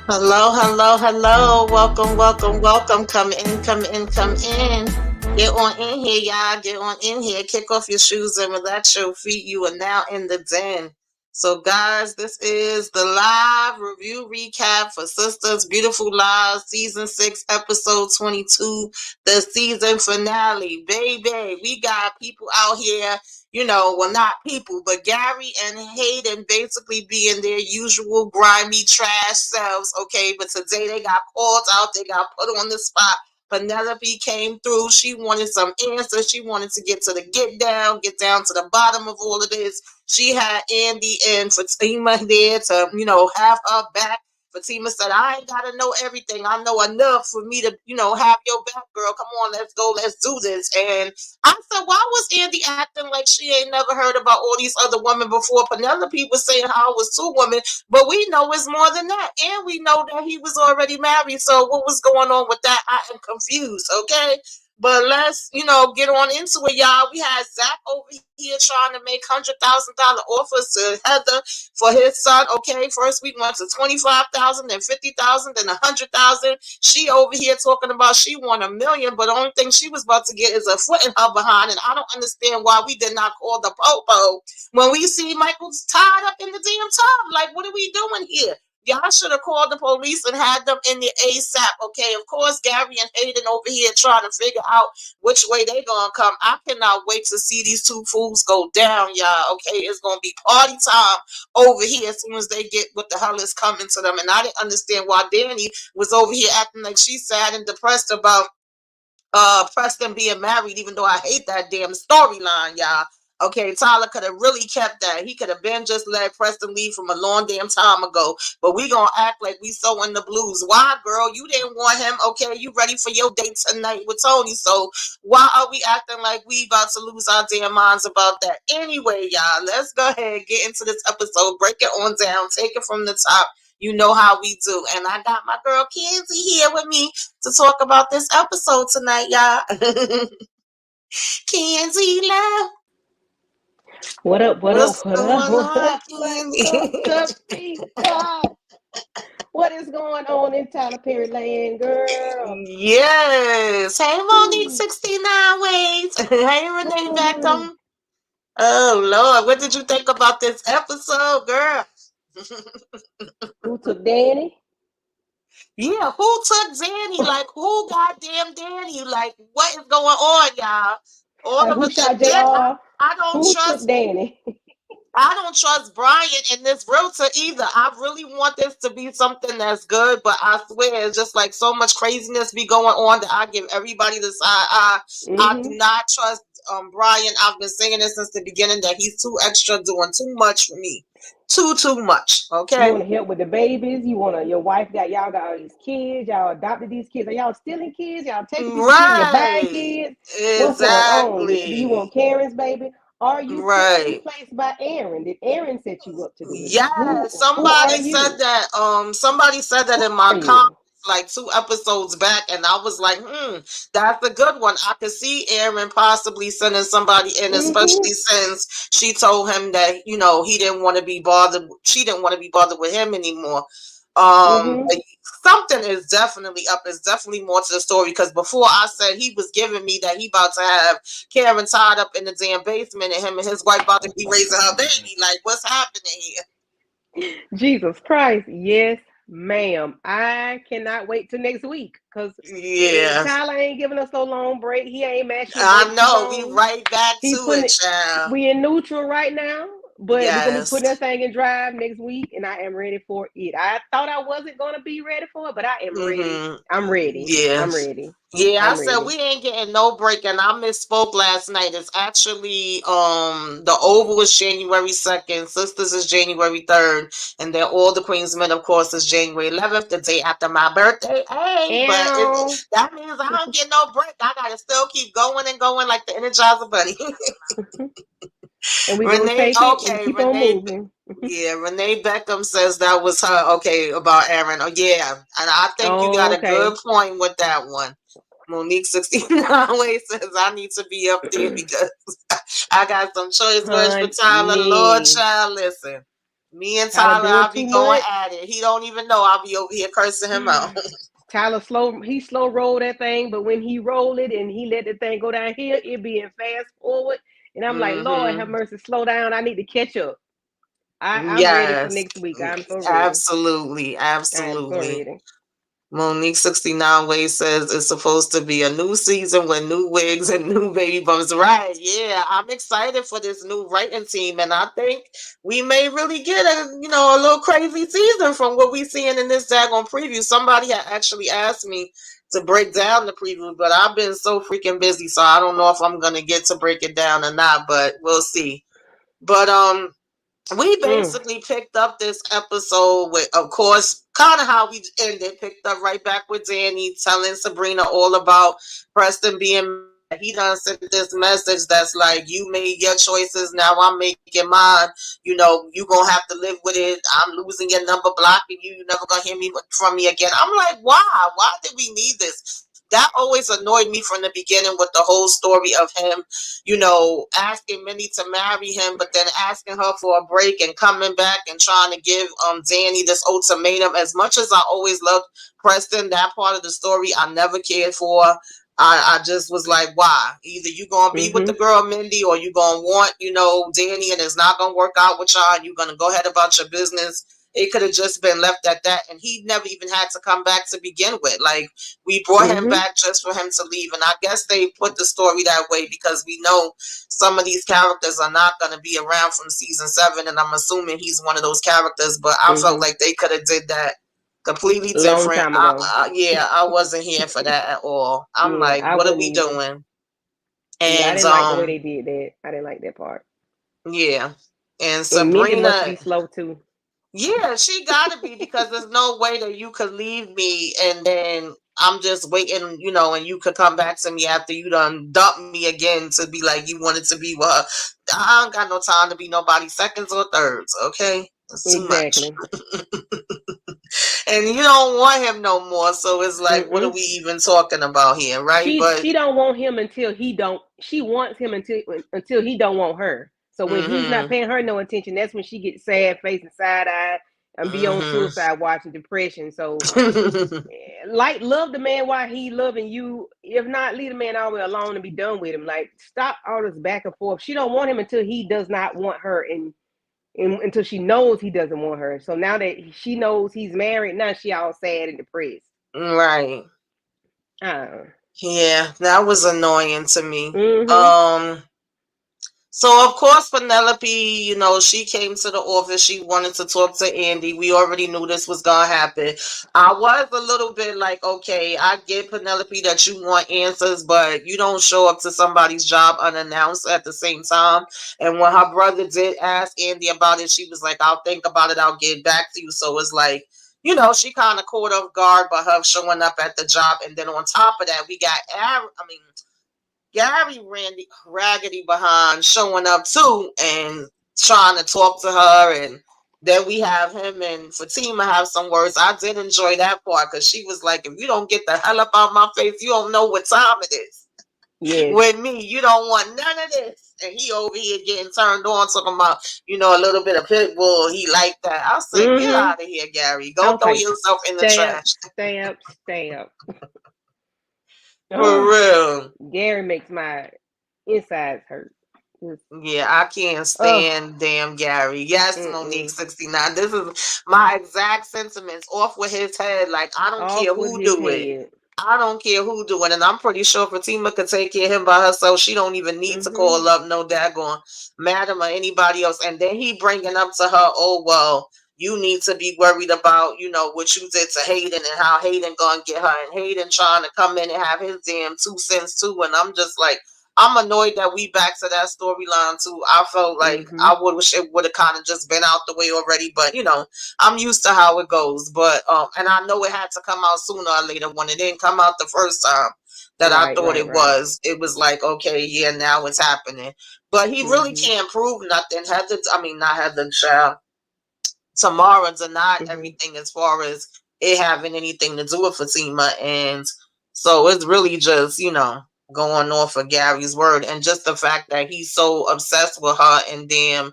Hello, hello, hello. Welcome, welcome, welcome. Come in, come in, come in. Get on in here, y'all. Get on in here. Kick off your shoes and relax your feet. You are now in the den. So, guys, this is the live review recap for Sistas Beautiful Lives, Season 6, Episode 22, the season finale. Baby, we got people out here, well, not people, but Gary and Hayden basically being their usual grimy trash selves, okay? But today they got called out, they got put on the spot. Penelope came through. She wanted some answers. She wanted to get to the get down to the bottom of all of this. She had Andy and Fatima there to, have her back. Fatima said, I ain't got to know everything. I know enough for me to, have your back, girl. Come on, let's go. Let's do this. And I said, why was Andy acting like she ain't never heard about all these other women before? Penelope was saying how it was 2 women, but we know it's more than that. And we know that he was already married. So what was going on with that? I am confused, okay? But let's, get on into it, y'all. We had Zach over here trying to make $100,000 offers to Heather for his son. Okay, first week went to 25,000, then 50,000, then 100,000. She over here talking about she won $1 million, but the only thing she was about to get is a foot in her behind. And I don't understand why we did not call the popo when we see Michael's tied up in the damn tub. Like, what are we doing here? Y'all should have called the police and had them in the ASAP, okay? Of course, Gary and Hayden over here trying to figure out which way they gonna come. I cannot wait to see these 2 fools go down, y'all, okay? It's gonna be party time over here as soon as they get what the hell is coming to them. And I didn't understand why Danny was over here acting like she's sad and depressed about Preston being married, even though I hate that damn storyline, y'all. Okay, Tyler could have really kept that. He could have been just let Preston leave from a long damn time ago. But we gonna act like we so in the blues. Why, girl? You didn't want him. Okay, you ready for your date tonight with Tony. So why are we acting like we about to lose our damn minds about that? Anyway, y'all, let's go ahead and get into this episode. Break it on down. Take it from the top. You know how we do. And I got my girl Kenzie here with me to talk about this episode tonight, y'all. Kenzie love. What up, What's what going up, on, what's Kenzie? up, the people? What is going on in Tylerperry land, girl? Yes. Hey, Monique Ooh, 69 ways. Hey, Renee ooh. Beckham. Oh, Lord. What did you think about this episode, girl? Who took Danny? Yeah, who took Danny? Like, who goddamn Danny? Like, what is going on, y'all? All of Who us. shot Then JR? I don't Who took trust Danny? I don't trust Brian in this realtor either. I really want this to be something that's good, but I swear it's just like so much craziness be going on that I give everybody the side eye. I do Mm-hmm. not trust Brian. I've been saying this since the beginning that he's too extra, doing too much for me. Too much. You Okay. want to help with the babies? Your wife got all these kids. Y'all adopted these kids. Are y'all stealing kids? Y'all taking people's kids? You're buying Right. kids? What's going on? Do you want Exactly. Karen's baby? Are you put in Right. place by Aaron? Did Aaron set you up to do this? Yeah, Who are somebody said you? that. Somebody said that Who in my are comments you? like 2 episodes back, and I was like, that's a good one. I could see Aaron possibly sending somebody in, Mm-hmm. especially since she told him that he didn't want to be bothered. She didn't want to be bothered with him anymore. Mm-hmm. But something is definitely up. There's definitely more to the story because before I said he was giving me that he about to have Karen tied up in the damn basement and him and his wife about to be raising her baby. Like, what's happening here? Jesus Christ. Yes, ma'am. I cannot wait till next week because Yeah, Tyler ain't giving us no long break. He ain't mashing the I brakes too know. We long. right back to He's putting it, it, child. we in neutral right now, but we're gonna be putting Yes. that thing in drive next week, and I am ready for it. I thought I wasn't gonna be ready for it, but I am ready. Mm-hmm. I'm ready. Yeah. I'm ready. Yeah, I I'm said ready. we ain't getting no break, and I misspoke last night. It's actually the Oval is January 2nd, Sisters is January 3rd, and then all the Queensmen, of course, is January 11th, the day after my birthday. Hey, but And that means I don't get no break. I gotta still keep going and going like the Energizer Bunny. and we're gonna Renee, take it and okay, keep on moving. Yeah, Renee Beckham says that was her. Okay, about Aaron. Oh, yeah, and I think you got Oh, a good okay. point with that one. Monique 69 way says I need to be up there because I got some choice words for Tyler. Lord, Honey. child, listen. Me and Tyler Tyler, doing I'll too be going much. at it. He don't even know I'll be over here cursing him out. Tyler slow roll that thing, but when he roll it and he let the thing go down here, it being fast forward. And I'm like, Lord have Mm-hmm. mercy, slow down. I need to catch up. I'm ready for Yes, next week. I'm so ready. absolutely, I am so absolutely. ready. Monique 69 Way says it's supposed to be a new season with new wigs and new baby bumps. Right. Yeah. I'm excited for this new writing team. And I think we may really get a little crazy season from what we seeing in this daggone preview. Somebody had actually asked me to break down the preview, but I've been so freaking busy. So I don't know if I'm going to get to break it down or not, but we'll see. But, we Mm. basically picked up this episode with, of course, kind of how we ended, picked up right back with Danny telling Sabrina all about Preston being mad. He done sent this message that's like, you made your choices, now I'm making mine. You gonna have to live with it. I'm losing your number, blocking you. You're never gonna hear me from me again. I'm like, why? Why did we need this? That always annoyed me from the beginning with the whole story of him asking Minnie to marry him, but then asking her for a break and coming back and trying to give Danny this ultimatum. As much as I always loved Preston, that part of the story I never cared for. I just was like, why? Either you gonna be with the Mm-hmm. girl Mindy, or you gonna want, Danny, and it's not gonna work out with y'all, and you're gonna go ahead about your business. It could have just been left at that, and he never even had to come back to begin with. Like, we brought him Mm-hmm. back just for him to leave, and I guess they put the story that way because we know some of these characters are not going to be around from season 7, and I'm assuming he's one of those characters. But I felt Mm-hmm. like they could have did that completely Long different. time ago. Yeah, I wasn't here for that at all. I'm Yeah, like, I what are wouldn't we either. doing? Yeah, I And didn't like the way they did that. I didn't like that part. yeah, and And Mindy must Sabrina. be slow too. Yeah, she gotta be, because there's no way that you could leave me and then I'm just waiting, and you could come back to me after you done dump me again to be like you wanted to be with her. I don't got no time to be nobody seconds or thirds, okay? It's too much. Exactly. And you don't want him no more, so it's like, what are Mm-mm. we even talking about here, right? She But she don't want him until he don't. She wants him until he don't want her. So when he's not mm-hmm. paying her no attention, that's when she gets sad face and side eye and be on Mm-hmm. suicide watch and depression. So like love the man while he loving you. If not, leave the man all the way alone and be done with him. Like stop all this back and forth. She don't want him until he does not want her and until she knows he doesn't want her. So now that she knows he's married, now she all sad and depressed. Right. Uh, Yeah, that was annoying to me. mm-hmm. Um So of course Penelope, she came to the office. She wanted to talk to Andy. We already knew this was gonna happen. I was a little bit like, okay, I get, Penelope, that you want answers, but you don't show up to somebody's job unannounced at the same time. And when her brother did ask Andy about it, she was like, I'll think about it, I'll get back to you. So it's like, she kind of caught off guard by her showing up at the job. And then on top of that, we got Gary Randy Raggedy behind showing up too and trying to talk to her, and then we have him and Fatima have some words. I did enjoy that part because she was like, if you don't get the hell up out my face, you don't know what time it is. Yes. With me, you don't want none of this. And he over here getting turned on, talking about, a little bit of pit bull. He like that. I said, get Mm-hmm. out of here, Gary. Go throw Okay. yourself in the Stamp, trash. stamp, stamp. For Oh, real. Gary makes my insides hurt. Yeah, I can't Oh, stand damn Gary. Yes, Monique mm-mm. 69. This is my exact sentiments. Off with his head. Like, I don't Off care with who his do it. head. I don't care who do it. And I'm pretty sure Fatima could take care of him by herself. She don't even need to Mm-hmm. call up no daggone madam or anybody else. And then he bringing up to her, oh, well, you need to be worried about, what you did to Hayden and how Hayden gonna get her. And Hayden trying to come in and have his damn 2 cents too. And I'm just like, I'm annoyed that we back to that storyline too. I felt like Mm-hmm. I wish it would have kind of just been out the way already, but I'm used to how it goes. But and I know it had to come out sooner or later. When it didn't come out the first time that I Right, thought right, right. it was like, okay, yeah, now it's happening. But he really Mm-hmm. can't prove nothing. Not Heather, child. Tamara denied Mm-hmm. everything as far as it having anything to do with Fatima, and so it's really just going off of Gary's word, and just the fact that he's so obsessed with her, and damn,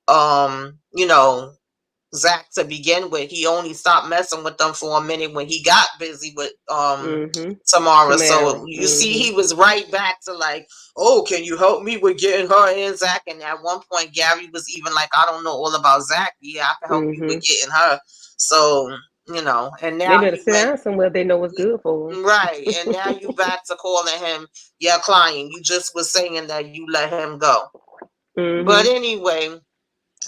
um, you know, Zach to begin with. He only stopped messing with them for a minute when he got busy with Tamara. So you see, he was right back to like, oh, can you help me with getting her and Zach? And at one point, Gary was even like, I don't know all about Zach. Yeah, I can help you with getting her. So, you know, and They now better you sit went down somewhere they know what's good for them. right, and now you back to calling him your client. You just was saying that you let him go. But anyway,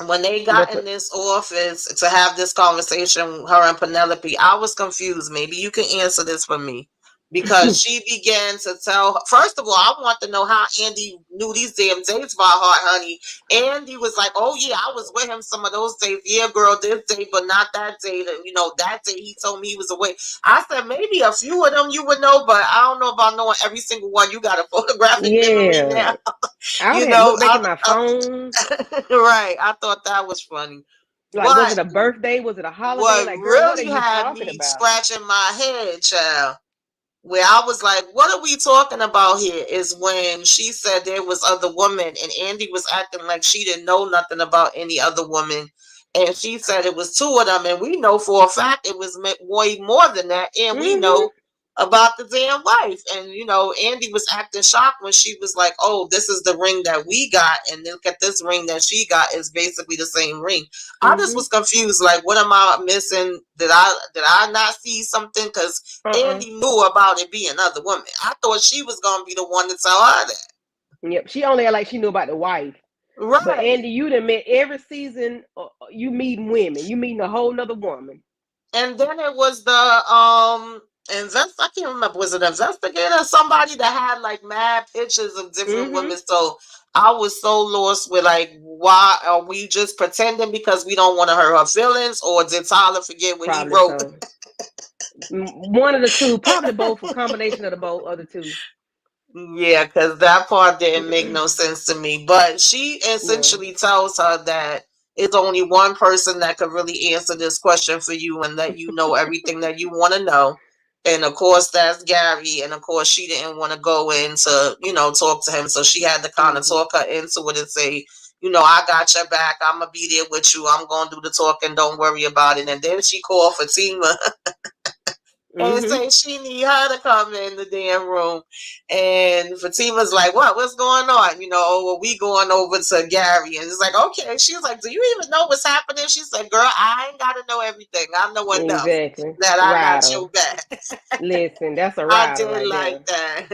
when they got in this office to have this conversation, her and Penelope, I was confused. Maybe you can answer this for me. Because she began to tell, first of all, I want to know how Andy knew these damn dates by heart, honey. Andy was like, oh, yeah, I was with him some of those days. Yeah, girl, this date, but not that date. And, you know, that day he told me he was away. I said, maybe a few of them you would know, but I don't know about knowing every single one. You got a photographic memory now. I would You have know, looked back at my phone. right. I thought that was funny. Like, was But it a birthday? Was it a holiday? what Like, girl, what are really you had talking me about? scratching my head, child, where I was like, what are we talking about here? Is when she said there was other women and Andy was acting like she didn't know nothing about any other woman. And she said it was two of them. And we know for a fact it was way more than that. And we know about the damn wife. And, you know, Andy was acting shocked when she was like, oh, this is the ring that we got. And look at this ring that she got is basically the same ring. I just was confused. Like, what am I missing? Did I not see something? Because Andy knew about it being other women. I thought she was going to be the one to tell her that. Yep. She only had like she knew about the wife. Right. But Andy, you done met every season. You meeting women. You meeting a whole nother woman. And then it was the I can't remember, was it investigator or somebody that had like mad pictures of different women. So I was so lost with like, why are we just pretending because we don't want to hurt her feelings, or did Tyler forget what he wrote? So. One of the two, probably both, a combination of the both other two. Yeah, because that part didn't make no sense to me. But she essentially tells her that it's only one person that could really answer this question for you and let you know everything that you want to know. And of course, that's Gary. And of course, she didn't want to go in to, you know, talk to him. So she had to kind of talk her into it and say, you know, I got your back. I'm going to be there with you. I'm going to do the talking. Don't worry about it. And then she called Fatima. And say she need her to come in the damn room. And Fatima's like, what's going on? You know, well, we going over to Gary. And it's like, okay. She was like, do you even know what's happening? She said, girl, I ain't got to know everything. I know enough that I got your back. Listen, that's a rider. I did like that.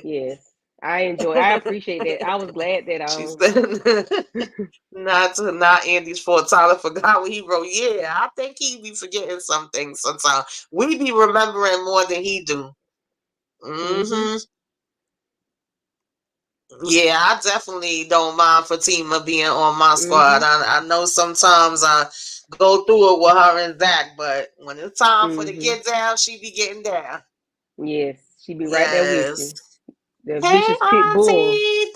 Yes. I appreciate that. I was glad that she said not Andy's fault. Tyler forgot what he wrote. Yeah, I think he be forgetting some things sometimes. We be remembering more than he do. Yeah, I definitely don't mind Fatima being on my squad. I know sometimes I go through it with her and Zach, but when it's time for the get down, she be getting down. Yes, she be right there with you. The hey, vicious pit bull.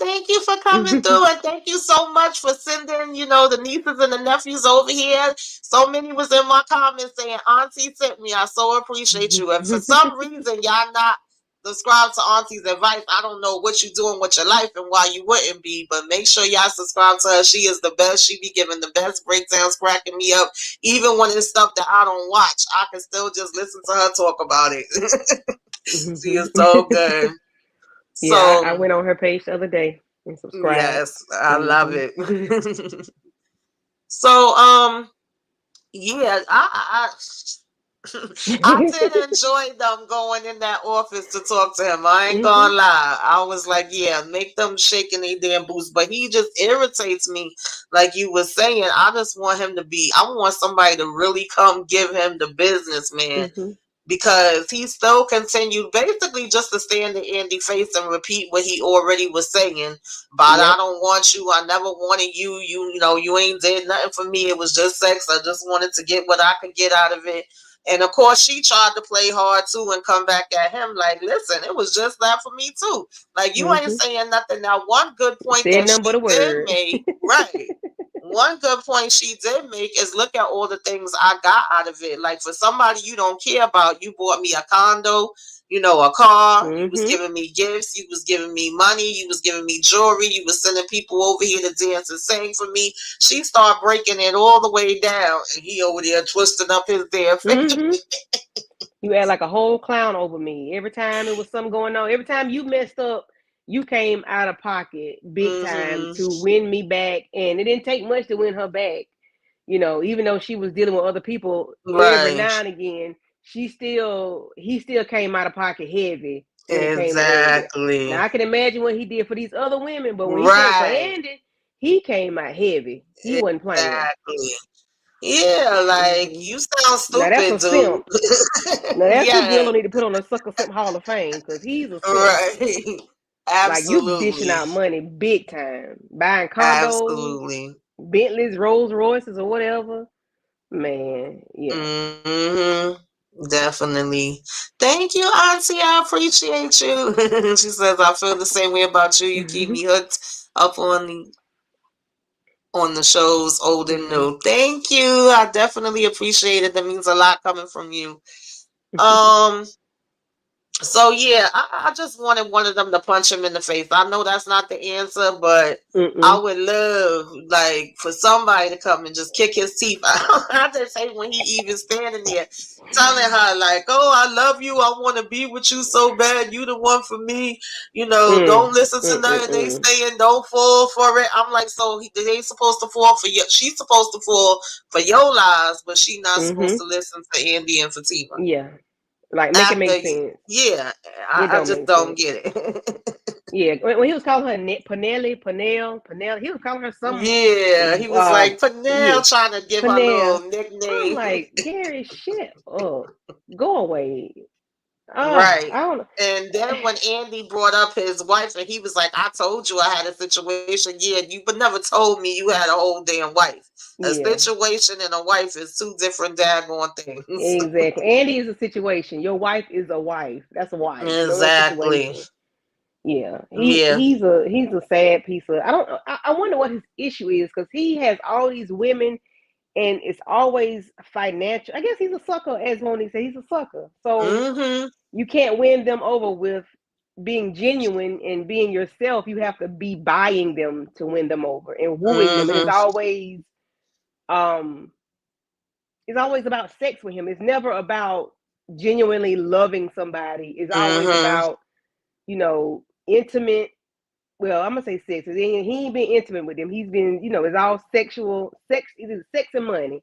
Thank you for coming through, and thank you so much for sending, you know, the nieces and the nephews over here. So many was in my comments saying, Auntie sent me. I so appreciate you. And for some reason, y'all not subscribe to Auntie's advice. I don't know what you're doing with your life and why you wouldn't be, but make sure y'all subscribe to her. She is the best. She be giving the best breakdowns, cracking me up. Even when it's stuff that I don't watch, I can still just listen to her talk about it. She is so good. Yeah, I went on her page the other day and subscribed. Yes, I love it. So, yeah, I did enjoy them going in that office to talk to him. I ain't gonna lie. I was like, yeah, make them shaking their damn boots. But he just irritates me, like you were saying. I just want him to be. I want somebody to really come give him the business, man. Because he still continued basically just to stand in Andy's face and repeat what he already was saying. But I don't want you. I never wanted you. You know, you ain't did nothing for me. It was just sex. I just wanted to get what I could get out of it. And of course, she tried to play hard too and come back at him like, listen, it was just that for me too. Like, you ain't saying nothing. Now, one good point that she did make, right? One good point she did make is look at all the things I got out of it. Like, for somebody you don't care about, you bought me a condo. a car. You was Mm-hmm. giving me gifts. You was giving me money. You was giving me jewelry. You was sending people over here to dance and sing for me. She started breaking it all the way down, and he over there twisting up his damn face. Mm-hmm. You act like a whole clown over me. Every time it was something going on, every time you messed up, you came out of pocket big time Mm-hmm. to win me back. And it didn't take much to win her back. Even though she was dealing with other people every Right. now and again, he still came out of pocket heavy when it came to Andy. Now Exactly. I can imagine what he did for these other women, but when he came for Right. Andy, he came out heavy. He wasn't playing. Exactly. Yeah, like Hmm. you sound Now that's a stupid, dude. simp. Now that's who Yeah. Gillo need to put on a sucker simp Hall of Fame because he's a simp. Right. Like you dishing Absolutely. out money big time, buying condos, Absolutely. Bentleys, Rolls Royces, or whatever. Man, yeah. Hmm. Definitely. Thank you, Auntie. I appreciate you. She says I feel the same way about you. You keep me hooked up on the shows old and Mm-hmm. new. Thank you. I definitely appreciate it. That means a lot coming from you. Um So yeah, I just wanted one of them to punch him in the face. I know that's not the answer, but I Mm-mm. would love like for somebody to come and just kick his teeth out. I just hate when he even standing there telling her like, "Oh, I love you. I want to be with you so bad. You the one for me. Don't listen to nothing they Mm-mm. saying. Don't fall for it." I'm like, so they supposed to fall for you. She's supposed to fall for your lies, but she not supposed Mm-hmm. to listen to Andy and Fatima. Yeah. Like make it After, make sense. yeah, It I don't just make don't sense. get it. Yeah. When he was calling her Penel, he was calling her some Yeah, he was like yeah, Pernell trying to give her Penel. little I'm nickname. like, Gary, shit up. Go away. Right. I don't know. And then when Andy brought up his wife and he was like, I told you I had a situation. Yeah, you but never told me you had a whole damn wife. A Yeah, situation and a wife is two different daggone things. exactly. Andy is a situation. Your wife is a wife. That's a wife. No, no Exactly. situation. Yeah, Yeah. he's a sad piece of. I don't. I wonder what his issue is because he has all these women and it's always financial. I guess he's a sucker, as Monique said. He's a sucker. So Mm-hmm. you can't win them over with being genuine and being yourself. You have to be buying them to win them over and wooing them. And Mm-hmm. um it's always about sex with him. It's never about genuinely loving somebody. It's always Mm-hmm. about, intimate. Well, I'm gonna say sex. He ain't been intimate with them. He's been, it's all sexual sex. It is sex and money.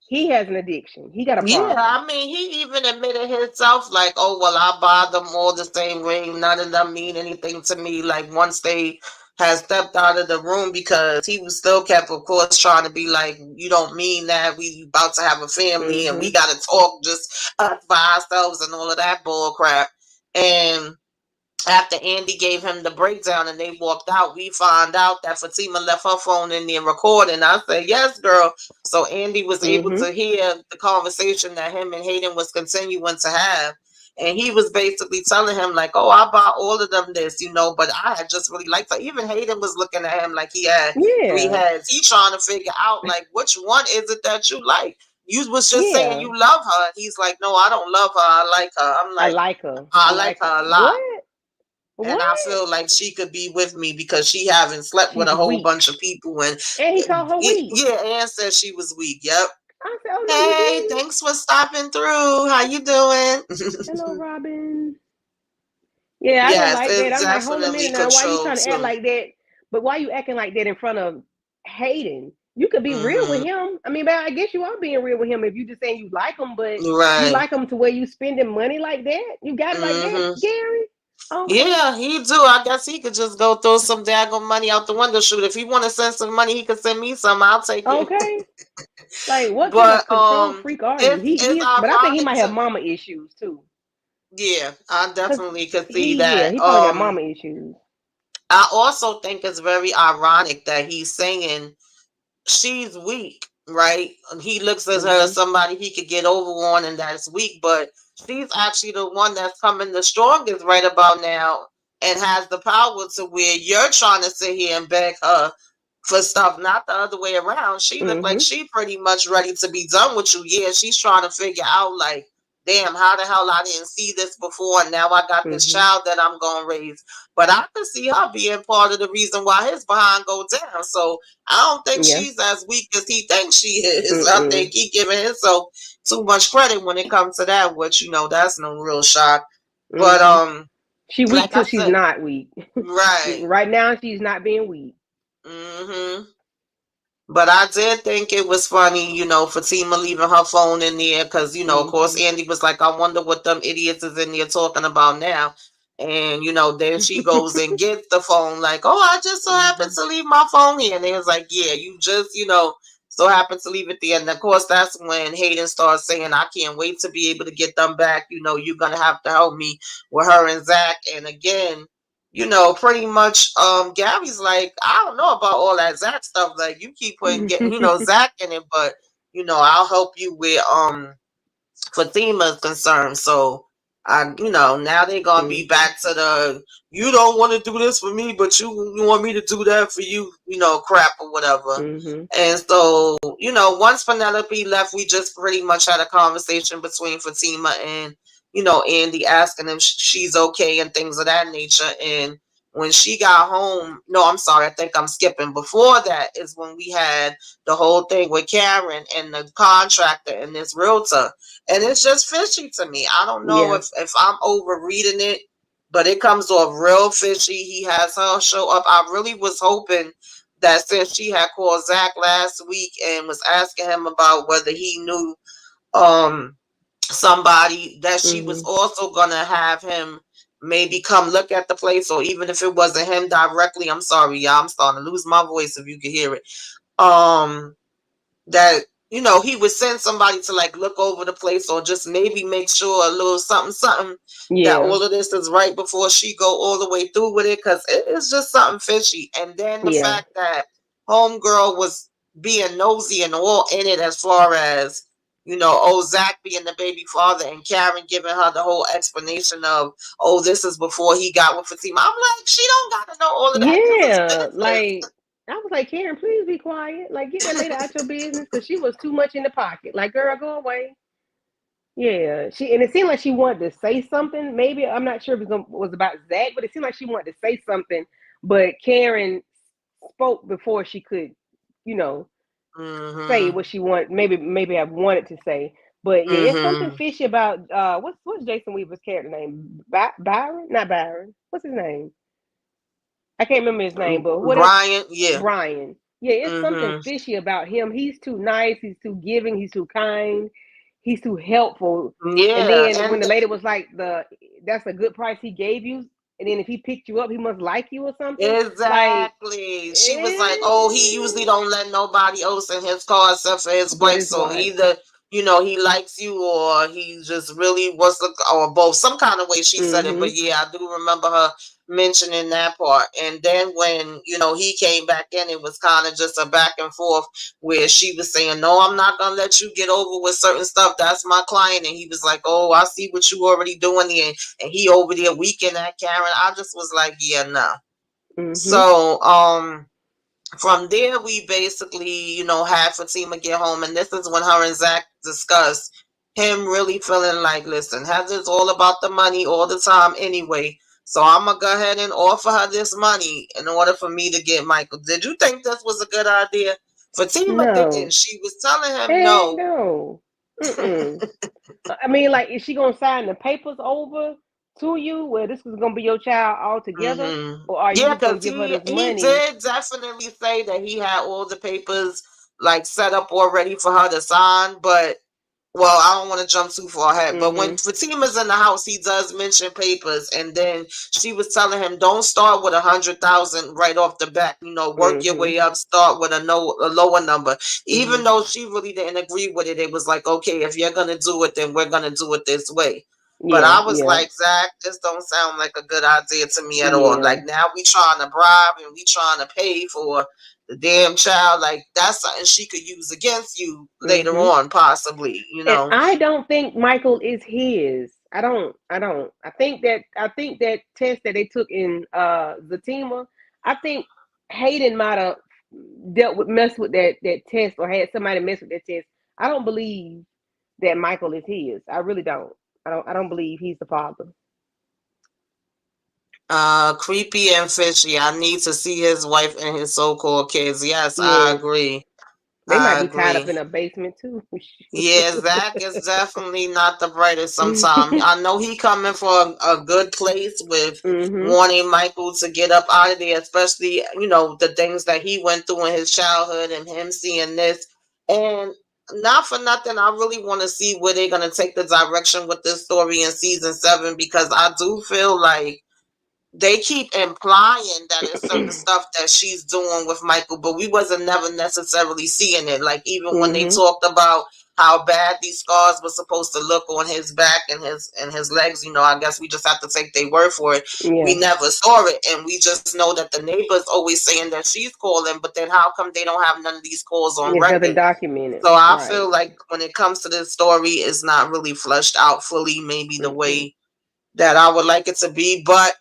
He has an addiction. He got a Yeah, problem. I mean, he even admitted himself, like, oh, well, I buy them all the same way. None of them mean anything to me. Like, once they had stepped out of the room, because he was still kept, of course, trying to be like, you don't mean that. We about to have a family and we Mm-hmm. got to talk just us by ourselves and all of that bull crap. And after Andy gave him the breakdown and they walked out, we found out that Fatima left her phone in there recording. I said, yes, girl. So Andy was able Mm-hmm. to hear the conversation that him and Hayden was continuing to have. And he was basically telling him, like, oh, I bought all of them this, but I had just really liked her. Even Hayden was looking at him like he had three Yeah. heads. He trying to figure out, like, which one is it that you like? You was just saying Yeah. you love her. And he's like, no, I don't love her. I like her. I'm I like, like her. I I like like her. her a lot. What? And I What? feel like she could be with me because she haven't slept with She's a whole weak. bunch of people. And And he called her weak. yeah, Ann said she was weak. Yep. I said, oh no, you Hey, didn't. thanks for stopping through. How you doing? Hello, Robin. Yeah, I didn't Yes, like that. it I'm like, hold a definitely minute now. Why you trying controls to act him. like that? But why you acting like that in front of Hayden? You could be real with Hmm. him. I mean, but I guess you are being real with him if you just saying you like him, but you Right. like him to where you spending money like that. You got it like that, Hmm. Gary. Okay. Yeah, he do. I guess he could just go throw some daggone money out the window. Shoot, if he want to send some money, he could send me some. I'll take it. Okay. Like, what kind of But control freak are you? He it's is, but I think he ironic might have to mama issues too. yeah, I Cause definitely could see that. he probably got mama issues. I also think it's very ironic that he's saying she's weak, right? And he looks at her as Mm-hmm. somebody he could get over on and that's weak, but she's actually the one that's coming the strongest right about now and has the power to where you're trying to sit here and beg her for stuff, not the other way around. She looked like Mm-hmm. she pretty much ready to be done with you. Yeah, she's trying to figure out like damn, how the hell I didn't see this before, and now I got this child that I'm gonna raise. But I could see her being part of the reason why his behind go down. So I don't think she's as weak as he thinks she is. I think he giving himself too much credit when it comes to that, which that's no real shock. But she weak like I till she's said, not weak. right. Right now she's not being weak. But I did think it was funny, Fatima leaving her phone in there because, of course, Andy was like, I wonder what them idiots is in there talking about now. And, then she goes and gets the phone like, oh, I just so happened to leave my phone here. And they was like, yeah, you just, so happened to leave it there. And, of course, that's when Hayden starts saying, I can't wait to be able to get them back. You're going to have to help me with her and Zach. And, again, pretty much Gabby's like, I don't know about all that Zach stuff. Like you keep putting Zach in it, but I'll help you with Fatima's concerned. So now they're gonna be back to the you don't want to do this for me, but you want me to do that for you, crap or whatever. And so, once Penelope left, we just pretty much had a conversation between Fatima and Andy asking if she's okay and things of that nature. And when she got home, no, I'm sorry, I think I'm skipping. Before that is when we had the whole thing with Karen and the contractor and this realtor. And it's just fishy to me. I don't know if I'm overreading it, but it comes off real fishy. He has her show up. I really was hoping that since she had called Zach last week and was asking him about whether he knew somebody, that she was also gonna have him maybe come look at the place, or even if it wasn't him directly. I'm sorry, y'all. I'm starting to lose my voice if you can hear it. That he would send somebody to like look over the place, or just maybe make sure a little something that all of this is right before she go all the way through with it, because it is just something fishy. And then the fact that homegirl was being nosy and all in it, as far as Zach being the baby father and Karen giving her the whole explanation of, oh, this is before he got with Fatima. I'm like, she don't gotta know all of that because it's business. Like I was like, Karen, please be quiet. Like, get that lady out your business, because she was too much in the pocket. Like, girl, go away. Yeah, and it seemed like she wanted to say something. Maybe I'm not sure if it was about Zach, but it seemed like she wanted to say something. But Karen spoke before she could, say what she wanted. Maybe I wanted to say. But yeah, it's something fishy about what's Jason Weaver's character name? Byron? Not Byron. What's his name? I can't remember his name, but Brian, yeah. Brian. Yeah, it's something fishy about him. He's too nice. He's too giving. He's too kind. He's too helpful. Yeah. And then when the lady was like, that's a good price he gave you. And then if he picked you up, he must like you or something. Exactly. She was like, oh, he usually don't let nobody else in his car except for his wife. So either, he likes you, or he just really wants to, or both. Some kind of way she said it. But yeah, I do remember her mentioning that part. And then when he came back in, it was kind of just a back and forth where she was saying, no, I'm not gonna let you get over with certain stuff, that's my client. And he was like, oh, I see what you already doing here, and he over there weaking at Karen. I just was like, yeah, no. So from there we basically had Fatima get home, and this is when her and Zach discussed him really feeling like, listen, Heather's all about the money all the time anyway. So I'm going to go ahead and offer her this money in order for me to get Michael. Did you think this was a good idea? Fatima didn't. She was telling him no. I mean, like, is she going to sign the papers over to you where this is going to be your child altogether? Or are you just going to give her this money? He did definitely say that he had all the papers like set up already for her to sign, but well, I don't want to jump too far ahead, but when Fatima's in the house, he does mention papers, and then she was telling him, don't start with 100,000 right off the bat. Work your way up. Start with a lower number. Even though she really didn't agree with it, it was like, okay, if you're gonna do it, then we're gonna do it this way. But I was like, Zach, this don't sound like a good idea to me at all. Like, now we trying to bribe and we trying to pay for the damn child. Like, that's something she could use against you later on, possibly, And I don't think Michael is his. I don't. I think that test that they took in Zatima, I think Hayden might have messed with that test, or had somebody mess with that test. I don't believe that Michael is his. I really don't. I don't believe he's the father. Creepy and fishy. I need to see his wife and his so-called kids. Yes, I Yes. agree. They might I be tied up agree. in a basement too. Yeah, Zach is definitely not the brightest sometimes. I know he coming for a good place with Mhm. wanting Michael to get up out of there, especially, the things that he went through in his childhood and him seeing this. And not for nothing, I really want to see where they're going to take the direction with this story in season 7, because I do feel like they keep implying that it's certain stuff that she's doing with Michael, but we wasn't never necessarily seeing it. Like even when they Mhm. talked about how bad these scars were supposed to look on his back and his legs, I guess we just have to take their word for it. We Yeah. never saw it, and we just know that the neighbors always saying that she's calling, but then how come they don't have none of these calls on It's nothing record? documented. So I Right. feel like when it comes to this story, it's not really fleshed out fully, maybe the Mm-mm. way that I would like it to be, but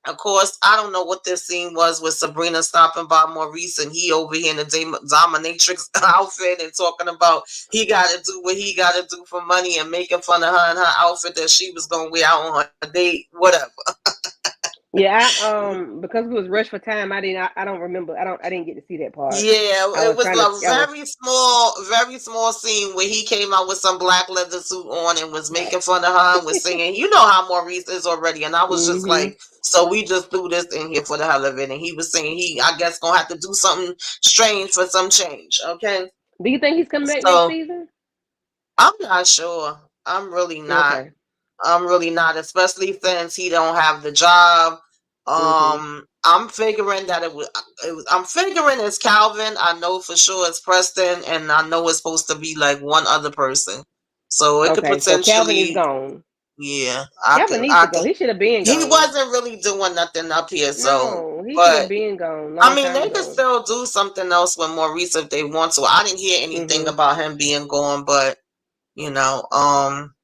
of course, I don't know what this scene was with Sabrina stopping by Maurice and he over here in the dominatrix outfit and talking about he got to do what he got to do for money and making fun of her and her outfit that she was going to wear out on her date, whatever. Yeah, because it was rushed for time, I don't remember. I didn't get to see that part. Yeah, I it was was trying to a I was very small scene where he came out with some black leather suit on and was making fun of her and was singing. You know how Maurice is already, and I was just Mhm. like, so we just threw this in here for the hell of it. And he was saying I guess, gonna have to do something strange for some change. Okay, Do you think he's coming back next so season? I'm not sure. I'm really not. Okay. I'm really not, especially since he don't have the job. Mhm. I'm figuring that I'm figuring it's Calvin. I know for sure it's Preston, and I know it's supposed to be like one other person. So it could Okay. So Calvin is potentially, gone. yeah, Calvin needs to go. He should have been he gone. wasn't really doing nothing up here, so, No, he should have but been gone I long mean, time they could ago. still do something else with Maurice if they want to. I didn't hear anything Mhm. about him being gone, but you know, um,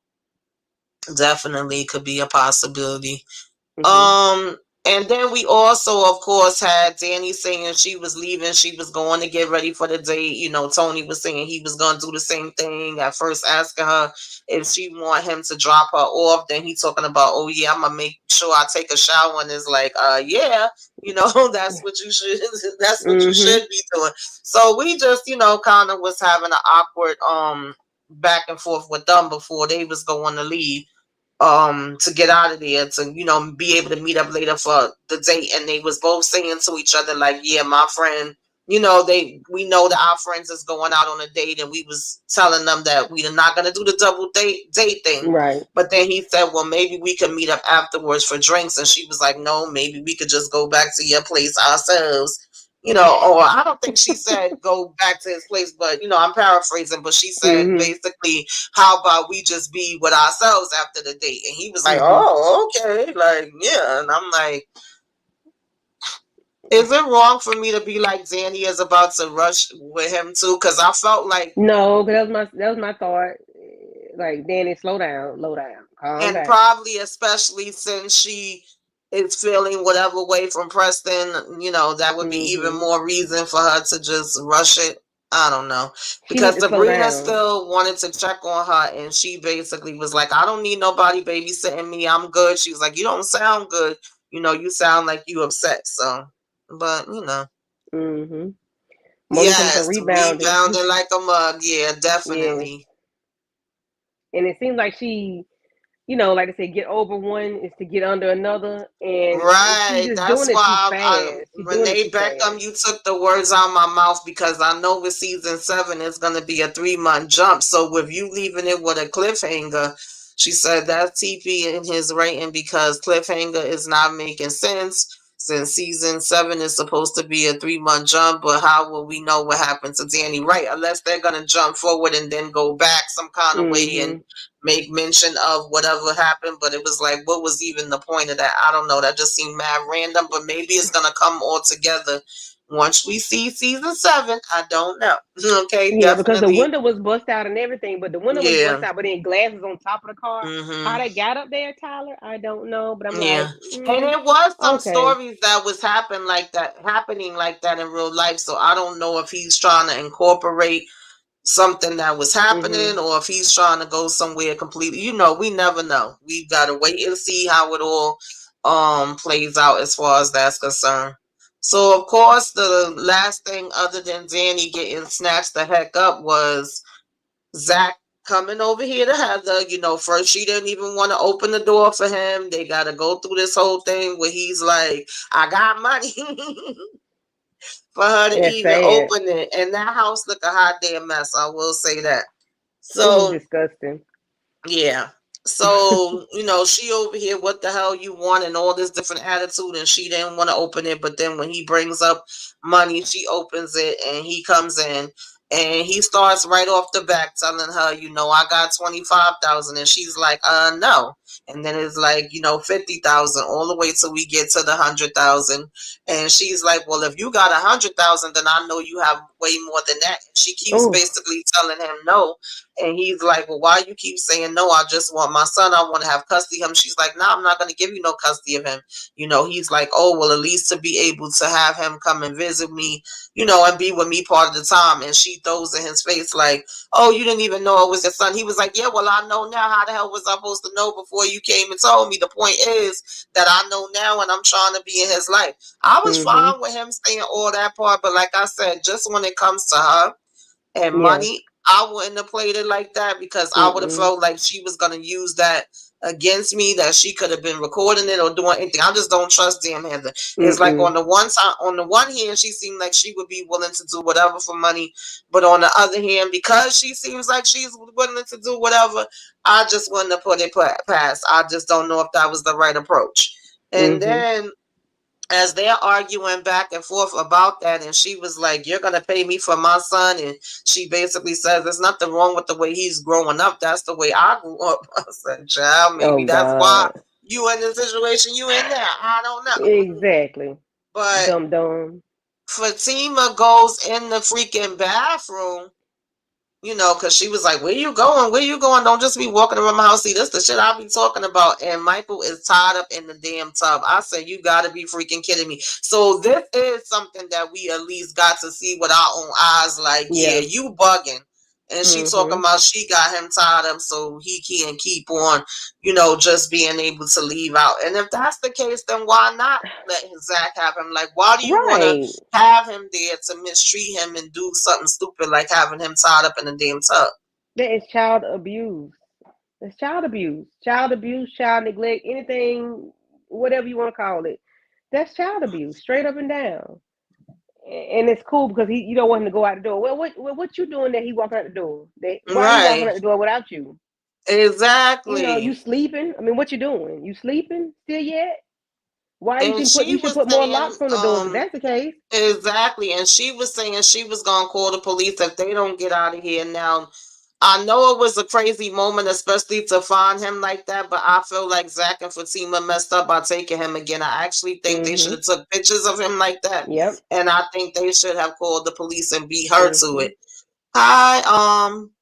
definitely could be a possibility. Mhm. Um, and then we also, of course, had Danny saying she was leaving. She was going to get ready for the date. Tony was saying he was going to do the same thing. At first, asking her if she want him to drop her off. Then he talking about, oh yeah, I'm gonna make sure I take a shower. And it's like, yeah, that's what you should. That's what you Mhm. should be doing. So we just, kind of was having an awkward back and forth with them before they was going to leave to get out of there to be able to meet up later for the date, and they was both saying to each other like, yeah, my friend, we know that our friends is going out on a date, and we was telling them that we are not going to do the double date thing. Right. But then he said, well, maybe we could meet up afterwards for drinks, and she was like, no, maybe we could just go back to your place ourselves. Or I don't think she said go back to his place, but I'm paraphrasing, but she said Mhm. basically, how about we just be with ourselves after the date? And he was like, Mhm. oh, okay. Like, yeah. And I'm like, is it wrong for me to be like Danny is about to rush with him too? Because I felt like, No, 'cause that was my thought. Like, Danny, slow down, calm and down. probably especially since she is feeling whatever way from Preston, that would be even Mhm. more reason for her to just rush it. I don't know. She need Because to slow Sabrina down. still wanted to check on her, and she basically was like, I don't need nobody babysitting me. I'm good. She was like, you don't sound good. You sound like you upset. So, but, Mhm. Maurice talking some yes, rebounding. rebounding like a mug. Yeah, Yes. definitely. And it seems like she, like I said, get over one is to get under another, and she's Right. just That's doing it why too fast. She's doing it Renee too fast. Beckham, you took the words out of my mouth, because I know with season 7 it's going to be a 3-month jump. So with you leaving it with a cliffhanger, she said that's TP in his rating because cliffhanger is not making sense. Since season 7 is supposed to be a 3-month jump, but how will we know what happened to Danny? Right, unless they're gonna jump forward and then go back some kind of way and Mhm. make mention of whatever happened. But it was like, what was even the point of that? I don't know. That just seemed mad random. But maybe it's gonna come all together once we see season 7. I don't know. Okay, Yeah, because the definitely. window was bust out and everything, but the window was bust Yeah. out, but then glasses on top of the car. How Mhm. they got up there, Tyler, I don't know. But I'm Yeah. like, And it was some okay. stories that was happening like that in real life. So I don't know if he's trying to incorporate something that was happening, Mhm. or if he's trying to go somewhere completely. We never know. We've got to wait and see how it all plays out as far as that's concerned. So of course the last thing other than Danny getting snatched the heck up was Zach coming over here to Heather. First she didn't even want to open the door for him. They got to go through this whole thing where he's like, I got money for her to That's even sad. open it. And that house look a hot damn mess. I will say that. It was So disgusting. yeah. So, she over here, what the hell you want, and all this different attitude, and she didn't want to open it. But then when he brings up money, she opens it, and he comes in, and he starts right off the back telling her, I got 25,000, and she's like, no. And then it's like, 50,000, all the way till we get to the 100,000. And she's like, well, if you got 100,000, then I know you have way more than that. And she keeps Oh. basically telling him no. And he's like, well, why you keep saying no? I just want my son. I want to have custody of him. She's like, no, I'm not going to give you no custody of him. He's like, oh, well, at least to be able to have him come and visit me, and be with me part of the time. And she throws in his face like, oh, you didn't even know it was your son. He was like, yeah, well, I know now. How the hell was I supposed to know before you came and told me? The point is that I know now, and I'm trying to be in his life. I was Mhm. fine with him saying all that part, but like I said, just when it comes to her and Yeah. money, I wouldn't have played it like that, because I would have Mm-mm. felt like she was going to use that against me, that she could have been recording it or doing anything. I just don't trust damn Heather. It's like Mm-mm. on the one hand, she seemed like she would be willing to do whatever for money, but on the other hand, because she seems like she's willing to do whatever, I just wouldn't have put it past. I just don't know if that was the right approach. And Mhm. then as they're arguing back and forth about that, and she was like, you're going to pay me for my son, and she basically says there's nothing wrong with the way he's growing up, that's the way I grew up. I said, child, maybe Oh that's why God. you in the situation you in now, I don't know. Exactly. But Dum dum. Fatima goes in the freaking bathroom, because she was like, where you going? Where you going? Don't just be walking around my house. See, this the shit I be talking about. And Michael is tied up in the damn tub. I said, you got to be freaking kidding me. So this is something that we at least got to see with our own eyes. Like, yeah, Yeah. you bugging. And she talking Mhm. about she got him tied up so he can keep on, just being able to leave out. And if that's the case, then why not let Zach have him? Like, why do you want to Right. have him there to mistreat him and do something stupid like having him tied up in a damn tub? That is child abuse. That's child abuse. Child abuse, child neglect, anything, whatever you want to call it. That's child abuse, straight up and down. And it's cool because you don't want him to go out the door. What you doing that he walking out the door? Why he walking Right. out the door without you? You Exactly. sleeping. I mean, what you doing? You sleeping still yet? Why And she you should was put more saying, locks on the doors if that's the case. exactly. And she was saying she was going to call the police if they don't get out of here. Now, I know it was a crazy moment, especially to find him like that, but I feel like Zach and Fatima messed up by taking him again. I actually think they should Mhm. have took pictures of him like that. Yep. And I think they should have called the police and beat her to Mhm. it. Hi,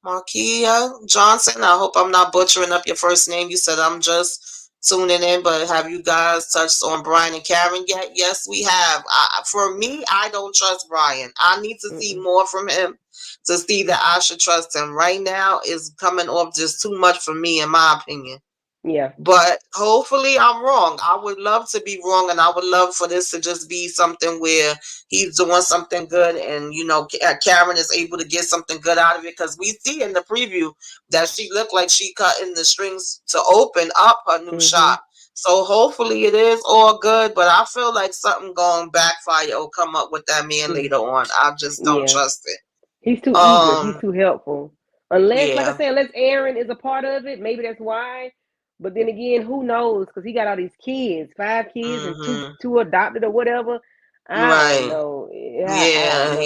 Markia Johnson. I hope I'm not butchering up your first name. You said I'm just tuning in, but have you guys touched on Brian and Karen yet? Yes, we have. For me, I don't trust Brian. I need to see Mm-mm. more from him to see that I should trust him. Right now, is coming off just too much for me, in my opinion. Yeah. But hopefully I'm wrong. I would love to be wrong, and I would love for this to just be something where he's doing something good, and Karen is able to get something good out of it, because we see in the preview that she looked like she cutting the strings to open up her new Mhm. shop. So hopefully it is all good, but I feel like something going backfire or come up with that man Mm. later on. I just don't Yeah. trust it. He's too eager. He's Um, too helpful. Unless, like I yeah. said, unless Aaron is a part of it, maybe that's why. But then again, who knows? Because he got all these kids, 5 kids, and Mm-hmm. two adopted or whatever. I don't Right. know. Yeah, I don't Yeah, know.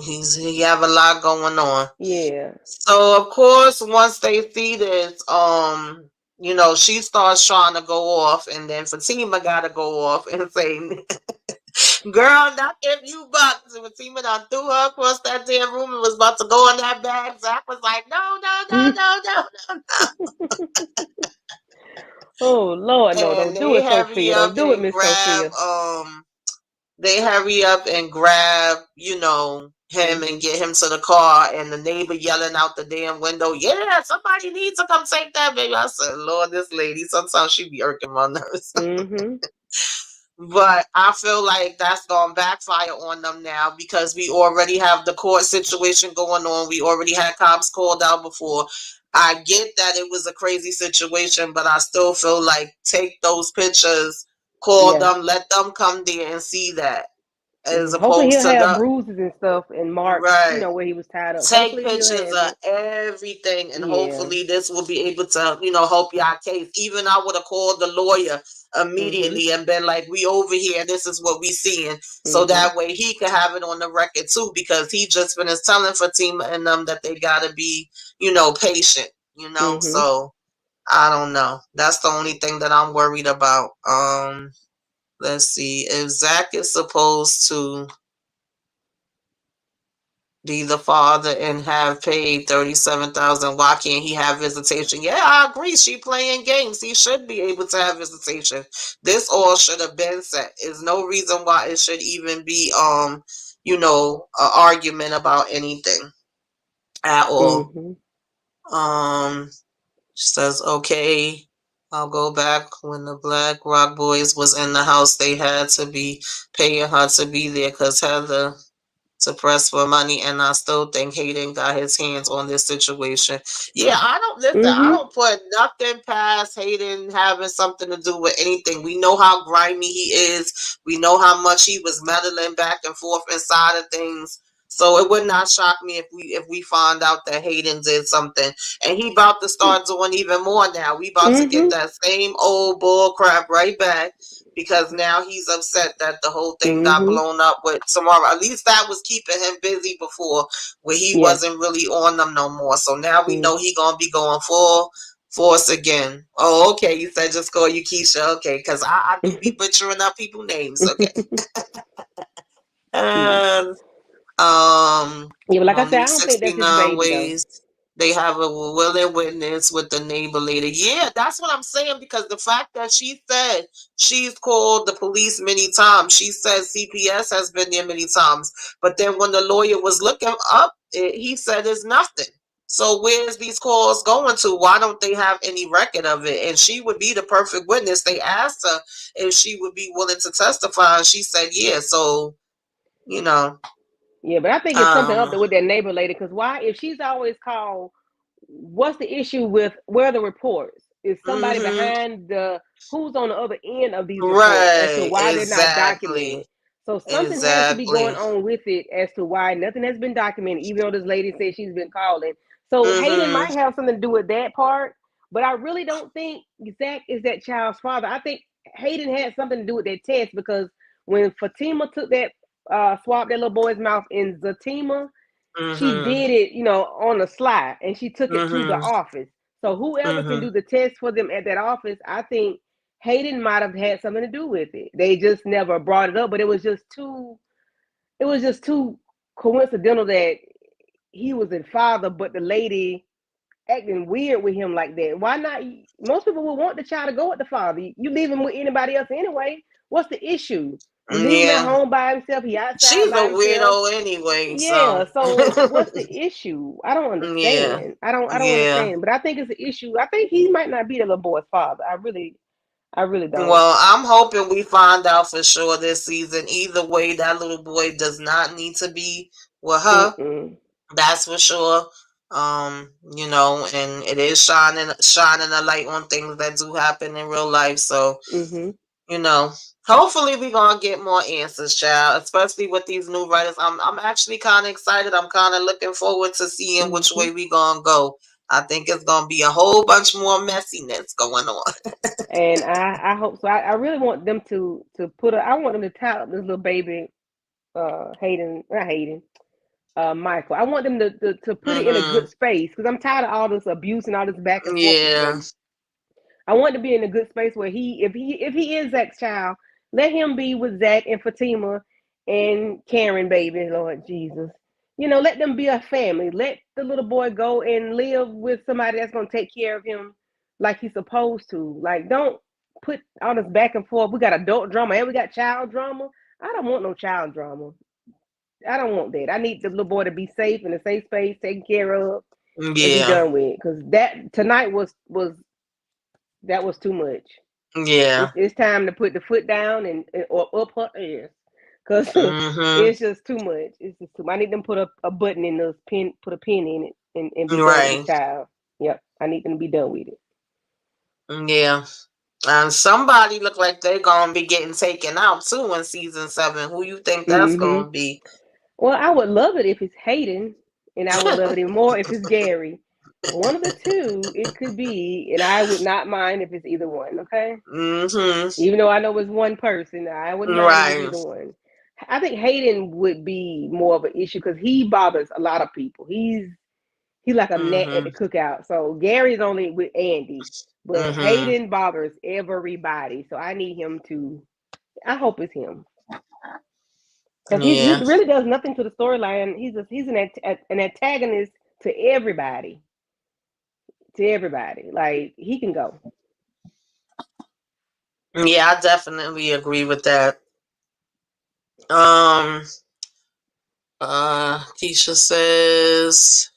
he have a lot going on. Yeah. So of course, once they see this, she starts trying to go off, and then Fatima gotta go off and say, "Girl, not if you bucks." And Fatima done threw her across that damn room and was about to go in that bag. Zach was like, "No, no, no, no, no, no." Oh Lord, no! And Don't do they it, hurry Sophia. Don't up do it, and Miss grab Sophia. they hurry up and grab, him and get him to the car, and the neighbor yelling out the damn window, "Yeah, somebody needs to come take that baby." I said, Lord, this lady, sometimes she be irking my nerves. Mm-hmm. But I feel like that's gonna backfire on them now, because we already have the court situation going on. We already had cops called out before. I get that it was a crazy situation, but I still feel like take those pictures, call Yeah. them, let them come there and see that, as Hopefully opposed he'll to have the bruises and stuff and marks, right. where he was tied up. Take Hopefully he'll pictures have of it. everything, and Yeah. hopefully this will be able to, help y'all case. Even I would have called the lawyer Mhm. immediately and been like, "We over here. This is what we seeing," so Mhm. that way he could have it on the record too. Because he just finished telling Fatima and them that they gotta be, patient. Mhm. So I don't know. That's the only thing that I'm worried about. Let's see if Zach is supposed to be the father and have paid 37,000. Why can't he have visitation? Yeah, I agree. She playing games. He should be able to have visitation. This all should have been set. There's no reason why it should even be an argument about anything at all. Mhm. Um says okay. I'll go back when the Black Rock Boys was in the house. They had to be paying her to be there because Heather to press for money, and I still think Hayden got his hands on this situation. Yeah, I don't listen. I Mhm. don't put nothing past Hayden having something to do with anything. We know how grimy he is. We know how much he was meddling back and forth inside of things. So it would not shock me if we find out that Hayden did something, and he about to start doing even more now. We about to get Mhm. that same old bull crap right back, because now he's upset that the whole thing got Mhm. blown up with Samara. At least that was keeping him busy before, where he Yeah. wasn't really on them no more. So now we Mm. know he gonna be going full force again. Oh, okay. You said just call you Keisha. Okay, because I do be butchering up people's names. Okay. Mm. And Yeah, but like I said, I Monique don't think that's his 69 baby though. ways. They have a willing witness with the neighbor lady. Yeah, that's what I'm saying, because the fact that she said she's called the police many times, she said CPS has been there many times, but then when the lawyer was looking up it, he said there's nothing. So where's these calls going to? Why don't they have any record of it? And she would be the perfect witness. They asked her if she would be willing to testify, and she said yeah. So, you know, Yeah, but I think it's something up um, there with that neighbor lady. Because why, if she's always called, what's the issue with where the reports? Is somebody mm-hmm. behind the who's on the other end of these reports as to Right, why they're not documented? exactly, So something has to be going exactly. on with it as to why nothing has been documented, even though this lady says she's been calling. So Hayden Mhm, might have something to do with that part, but I really don't think Zach is that child's father. I think Hayden had something to do with that test, because when Fatima took that swab that little boy's mouth in Zatima, she mhm, did it, on the sly, and she took it to the mhm, office. So whoever can mhm. do the test for them at that office, I think Hayden might have had something to do with it. They just never brought it up, but it was just too coincidental that he was in father, but the lady acting weird with him like that. Why not? Most people would want the child to go with the father. You leave him with anybody else anyway. What's the issue? You leave him at Yeah, home by himself. He outside she's a by himself. weirdo anyway. So, Yeah. So what's the issue? I don't yeah, understand. I don't yeah. understand. But I think it's an issue. I think he might not be the little boy's father. I really don't. Well, I'm hoping we find out for sure this season. Either way, that little boy does not need to be with her. Mm-mm. That's for sure. And it is shining a light on things that do happen in real life. So, Mm-hmm. you know, hopefully we're gonna get more answers, child, especially with these new writers. I'm actually kind of excited. I'm kind of looking forward to seeing which Mm-hmm. way we gonna go. I think it's gonna be a whole bunch more messiness going on. And I hope so. I really want them to put I want them to tie up this little baby, Hayden, not Hayden, Michael. I want them to put it in a Mhm. good space, because I'm tired of all this abuse and all this back and forth between Yeah. them. I want to be in a good space where if he is Zach's child, let him be with Zach and Fatima and Karen, baby, Lord Jesus. Let them be a family. Let the little boy go and live with somebody that's gonna take care of him like he's supposed to. Like, don't put all this back and forth. We got adult drama and we got child drama. I don't want no child drama. I don't want that. I need the little boy to be safe in a safe space, taken care of, and be Yeah. done with. Because that tonight was that was too much. Yeah. It's time to put the foot down and or up her ears, because Mhm. it's just too much. It's just too much. I need them to put a button in the pin, put a pin in it, and be done with this Right. child. Yep, I need them to be done with it. Yeah. And somebody look like they're gonna be getting taken out too in season 7. Who you think that's Hmm. gonna be? Well, I would love it if it's Hayden, and I would love it even more if it's Gary. One of the two, it could be, and I would not mind if it's either one. Okay, Mhm. even though I know it's one person, I wouldn't mind if it's Right. either one. I think Hayden would be more of an issue because he bothers a lot of people. He's like a gnat at the Mhm. cookout. So Gary's only with Andy, but Mhm. Hayden bothers everybody. So I need him to. I hope it's him because he Yeah. really does nothing to the storyline. He's an antagonist to everybody. To everybody, like he can go. Yeah, I definitely agree with that. Um Keisha says,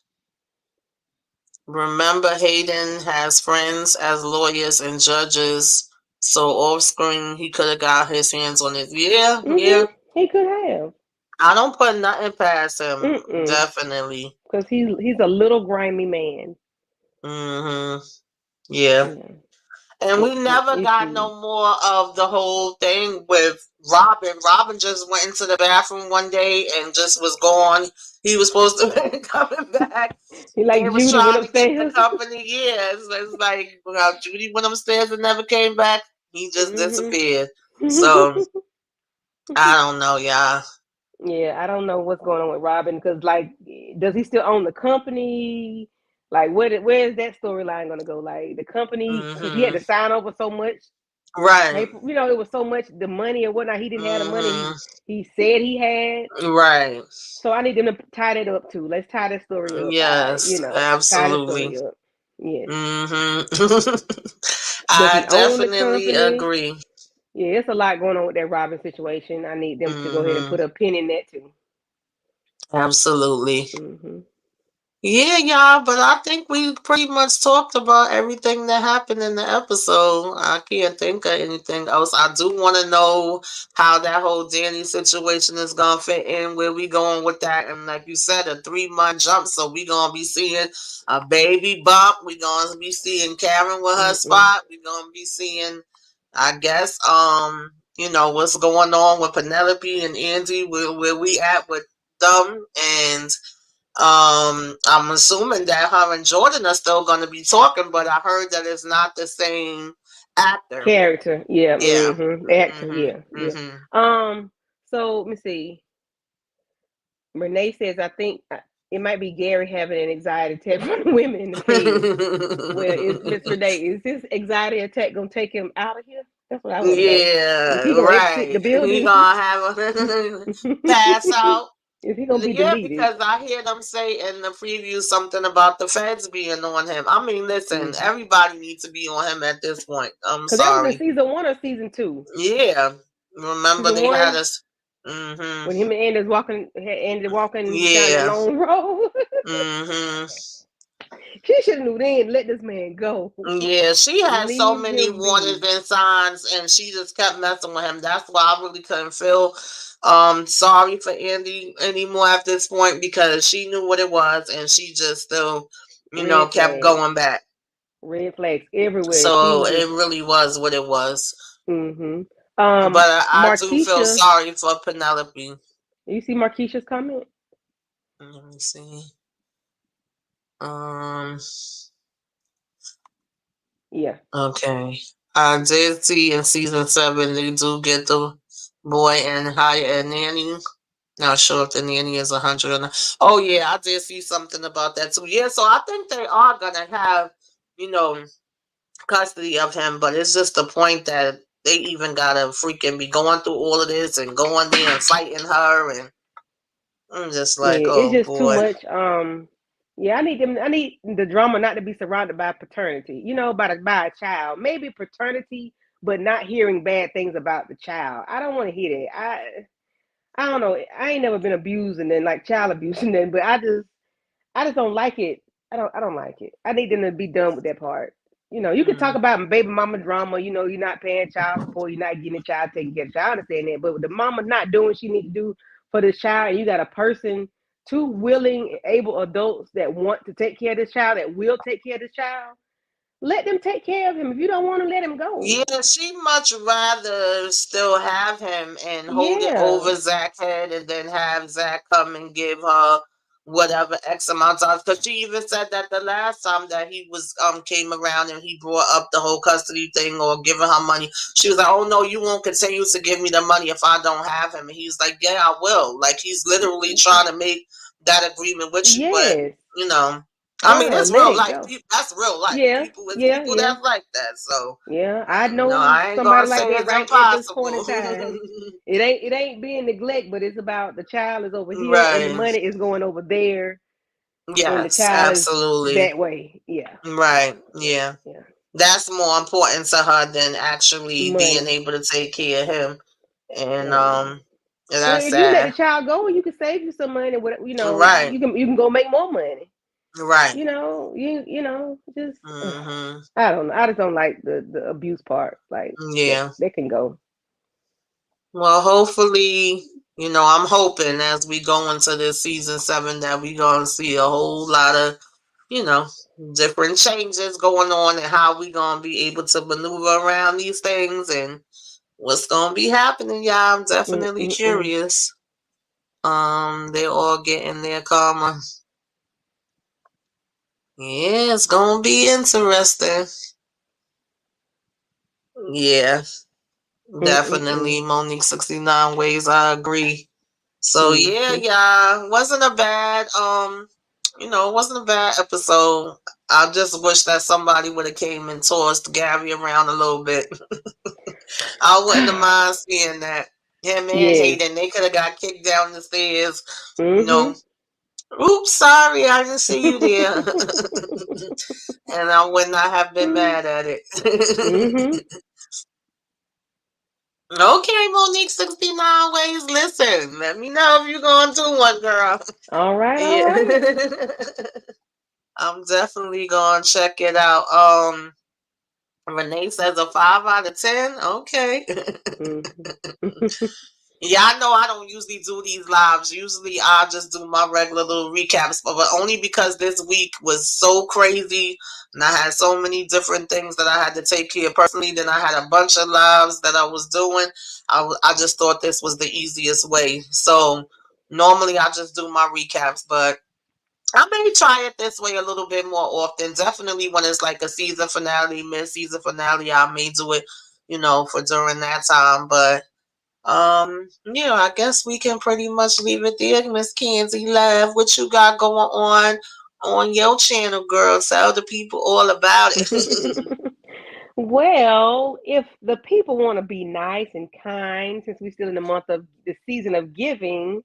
remember Hayden has friends as lawyers and judges, so off screen he could have got his hands on it. Yeah, Hmm. yeah. He could have. I don't put nothing past him. Mm-mm. Definitely. Because he's a little grimy man. Mhm. Yeah. Yeah. And we With never got issues. no more of the whole thing with Robin. Robin just went into the bathroom one day and just was gone. He was supposed to be coming back. He They like was Judy went trying to get the upstairs. company. Yeah, it's like Judy went upstairs and never came back. He just Hmm. disappeared. So I don't know, y'all. Yeah, I don't know what's going on with Robin because, like, does he still own the company? Like, where is that storyline going to go? Like, the company, because he had Mhm. to sign over so much Right. paper. It was so much the money or whatnot. He didn't have the money Mhm. he said he had. Right. So I need them to tie that up too. Let's tie that story up. Yes. Tie the Absolutely. story up. Yes. Mhm. Does I he own the definitely company? agree. Yeah, it's a lot going on with that Robin situation. I need them to go ahead and Hmm. put a pin in that too. Absolutely. Hmm. Yeah, y'all, but I think we pretty much talked about everything that happened in the episode. I can't think of anything else. I do want to know how that whole Danny situation is gonna fit in, where we going with that. And like you said, a 3-month jump, so we gonna be seeing a baby bump. We gonna be seeing Karen with her Mm-mm. spot. We gonna be seeing, I guess, what's going on with Penelope and Andy, where we at with them, and I'm assuming that her and Jordan are still going to be talking, but I heard that it's not the same actor. Character, yeah. Yeah. Mm-hmm. Actor, Mhm. yeah, yeah. Mhm. So let me see. Renee says, I think it might be Gary having an anxiety attack from the women in the past. Well, is Miss Renee, is this anxiety attack gonna take him out of here? That's what I want to know. Is he Yeah. gonna exit the Right. He building? gonna have a pass out. Is he gonna be Yeah, deleted? because I hear them say in the preview something about the feds being on him. I mean, listen, Mm-hmm. everybody needs to be on him at this point. I'm Because that was in sorry. season one or season two. Yeah. Remember Season they had one, us. Mhm. when him and Andy walking, had Andy walking down that Yeah. long road. Mhm. She should have knew then. Let this man go. Yeah, she had so Leave many him warnings be. and signs, and she just kept messing with him. That's why I really couldn't feel sorry for Andy anymore at this point, because she knew what it was, and she just still, Red kept flags. going back. Red flags everywhere. She So was it just. really was what it was. Mm-hmm. But I do feel Markeisha. sorry for Penelope. You see Markeisha's comment? Let me see. Um. Yeah. Okay. I did see in season 7 they do get the boy and hire a nanny. Not sure if the nanny is 100 or not. Oh yeah, I did see something about that too. Yeah, so I think they are gonna have, you know, custody of him, but it's just the point that they even gotta freaking be going through all of this and going there and fighting her, and I'm just Yeah, like, it's oh just too boy. much. Yeah, I need the drama not to be surrounded by paternity. By a child. Maybe paternity, but not hearing bad things about the child. I don't want to hear that. I don't know. I ain't never been abused and then like child abuse and then, but I just don't like it. I don't like it. I need them to be done with that part. You can talk Mm. about baby mama drama. You're not paying child support. You're not getting a child taken care of. I understand that, but with the mama not doing what she need to do for this child, and you got a person, two willing, able adults that want to take care of this child, that will take care of this child. Let them take care of him. If you don't want to, let him go. Yeah, she much rather still have him and hold it Yeah. over Zach's head and then have Zach come and give her whatever X amount of dollars. Because she even said that the last time that he was came around and he brought up the whole custody thing or giving her money, she was like, "Oh no, you won't continue to give me the money if I don't have him." And he's like, "Yeah, I will." Like he's literally trying to make that agreement with you, but Yes, you know. I mean, girl, it's let real it life. go. That's real life. Yeah, People with yeah, people yeah. that's like that. So Yeah, I no, know I ain't somebody gonna like say that it's right at this point in impossible. time. It ain't being neglect, but it's about the child is over here and the Right. money is going over there and the Yes, child is absolutely. that way. Yeah. Right. Yeah. Yeah. Yeah. That's more important to her than actually being Money. able to take care of him. And Mm. that's If you let the sad. child go, you can save you some money. What Right. you can go make more money. Right. Just Mhm. I don't know. I just don't like the abuse part. Like that Yeah. that can go. Well, hopefully, I'm hoping as we go into this season 7 that we gonna see a whole lot of, you know, different changes going on and how we gonna be able to maneuver around these things and what's gonna be happening, y'all. I'm definitely Mm-mm-mm. curious. They're all getting their karma. Yeah, it's gonna be interesting. Yeah, definitely. Mm-mm-mm. Monique 69 ways, I agree. So yeah, Mm-hmm. yeah, wasn't a bad it wasn't a bad episode. I just wish that somebody would have came and tossed Gary around a little bit. I wouldn't have mind seeing that. Him and Yes. Hayden, they could have got kicked down the stairs. You know, Mm-hmm. oops, sorry, I didn't see you there. And I would not have been mad at Mm-hmm. it. Okay, Monique 69 ways. Listen, let me know if you're going to one, girl. All right, all Yeah. right. I'm definitely gonna check it out. Renee says a 5 out of 10. Okay. Mm-hmm. Yeah, I know I don't usually do these lives. Usually I just do my regular little recaps, but only because this week was so crazy and I had so many different things that I had to take care of personally. Then I had a bunch of lives that I was doing. I just thought this was the easiest way. So normally I just do my recaps, but I may try it this way a little bit more often. Definitely when it's like a season finale, mid-season finale, I may do it, for during that time. But I guess we can pretty much leave it there. Miss Kenzie Love, what you got going on your channel, girl? Tell the people all about it. Well, if the people want to be nice and kind, since we're still in the month of the season of giving,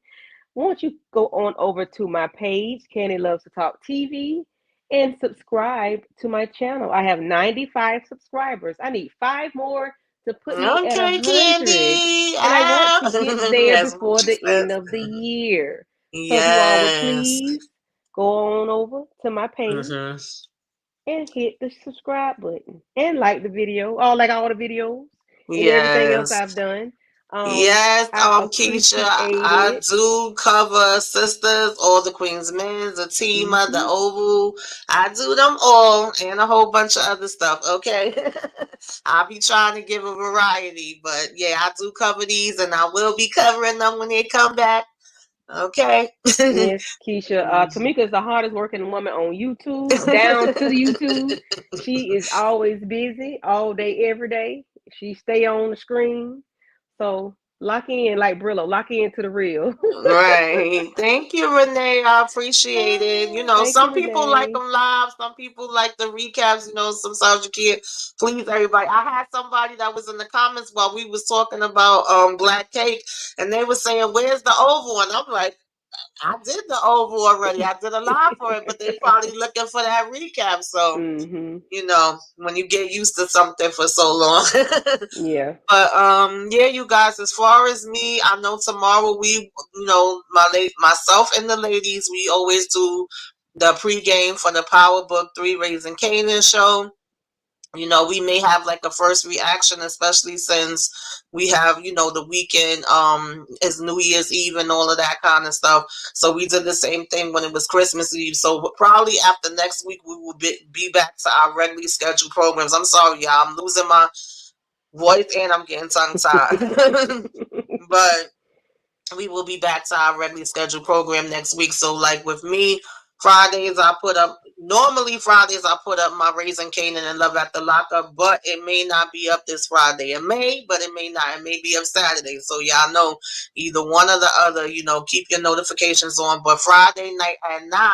won't you go on over to my page, Candy Loves to Talk TV, and subscribe to my channel? I have 95 subscribers. I need 5 more to put me at Okay, 100, Candy. and I want Ah. to get there That's what before she the says. end of the year. So if you all would Yes. please go on over to my page Mm-hmm. and hit the subscribe button and like the video, like all the videos and everything else Yes. I've done. Yes, I Keisha, appreciate I it. do cover Sistas, all the Queen's Men, the Tima, the Hmm. Oval. I do them all and a whole bunch of other stuff, okay? I'll be trying to give a variety, but yeah, I do cover these and I will be covering them when they come back, okay? Yes, Keisha. Tamika is the hardest working woman on YouTube, down to the YouTube. She is always busy all day, every day. She stay on the screen. So lock in like Brillo, lock into the real. Right. Thank you, Renee. I appreciate it. Thank you, Some people like Renee. them live. Some people like the recaps. Sometimes you can't please everybody. I had somebody that was in the comments while we was talking about black cake, and they were saying, "Where's the oval?" And I'm like, I did the Oval already. I did a lot for it, but they probably looking for that recap. So, Mm-hmm. when you get used to something for so long. Yeah. But yeah, you guys. As far as me, I know tomorrow myself and the ladies, we always do the pregame for the Power Book 3 Raising Canaan show. We may have like a first reaction, especially since we have, the weekend is New Year's Eve and all of that kind of stuff. So we did the same thing when it was Christmas Eve. So probably after next week we will be back to our regularly scheduled programs. I'm sorry, y'all. I'm losing my voice and I'm getting tongue tied. But we will be back to our regularly scheduled program next week. So like with me, normally Fridays I put up my Raising Canaan and Love at the Lockup, but it may not be up this Friday. It may, but it may not. It may be up Saturday. So y'all know either one or the other, keep your notifications on. But Friday night at 9,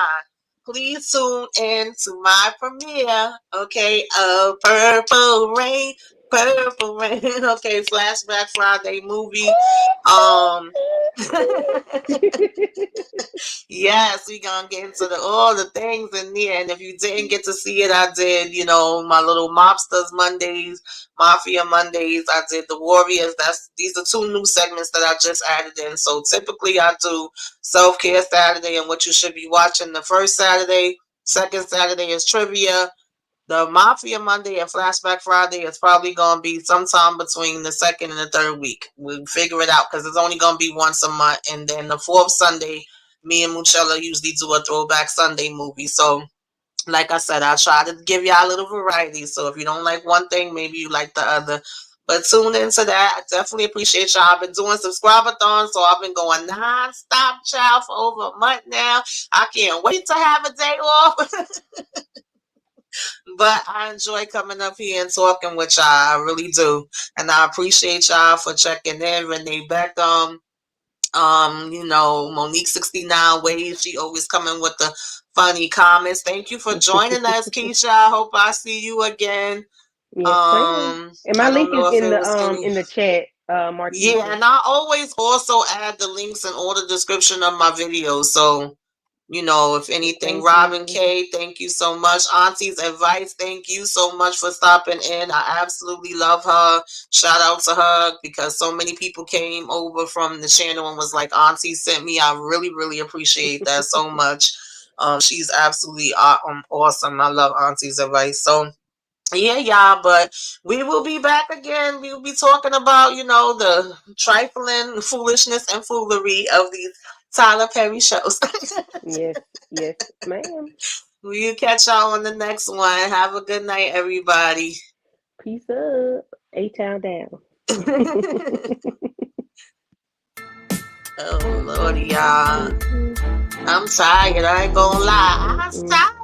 please tune in to my premiere, okay, of Purple Rain. Purple Rain. Okay, Flashback Friday movie. Yes, we gonna get into all the things in there. And if you didn't get to see it, I did, my little Mobsters Mondays, Mafia Mondays. I did the Warriors. These are 2 new segments that I just added in. So typically I do Self-Care Saturday and what you should be watching the first Saturday. Second Saturday is trivia. The Mafia Monday and Flashback Friday is probably going to be sometime between the second and the third week. We'll figure it out because it's only going to be once a month. And then the fourth Sunday, me and Muchella usually do a Throwback Sunday movie. So, like I said, I try to give y'all a little variety. So if you don't like one thing, maybe you like the other. But tune into that. I definitely appreciate y'all. I've been doing subscribe-a-thons, so I've been going non-stop, child, for over a month now. I can't wait to have a day off. But I enjoy coming up here and talking with y'all. I really do. And I appreciate y'all for checking in. Renee Beckham, Monique 69 Waves. She always coming with the funny comments. Thank you for joining us, Keisha. I hope I see you again. Yes, ma'am. And my I don't link know is if in it was any. the chat, Yeah, Markeisha. and I always also add the links in all the description of my videos. So if anything, Thank Robin you. K, thank you so much. Auntie's Advice, thank you so much for stopping in. I absolutely love her. Shout out to her because so many people came over from the channel and was like, Auntie sent me. I really, really appreciate that so much. She's absolutely awesome. I love Auntie's Advice. So, yeah, y'all, but we will be back again. We will be talking about, the trifling foolishness and foolery of these Tylerperry shows. Yes, yes, ma'am. We'll catch y'all on the next one. Have a good night, everybody. Peace up. A-Town down. Oh, Lord, y'all. I'm tired. I ain't gonna lie. I'm tired.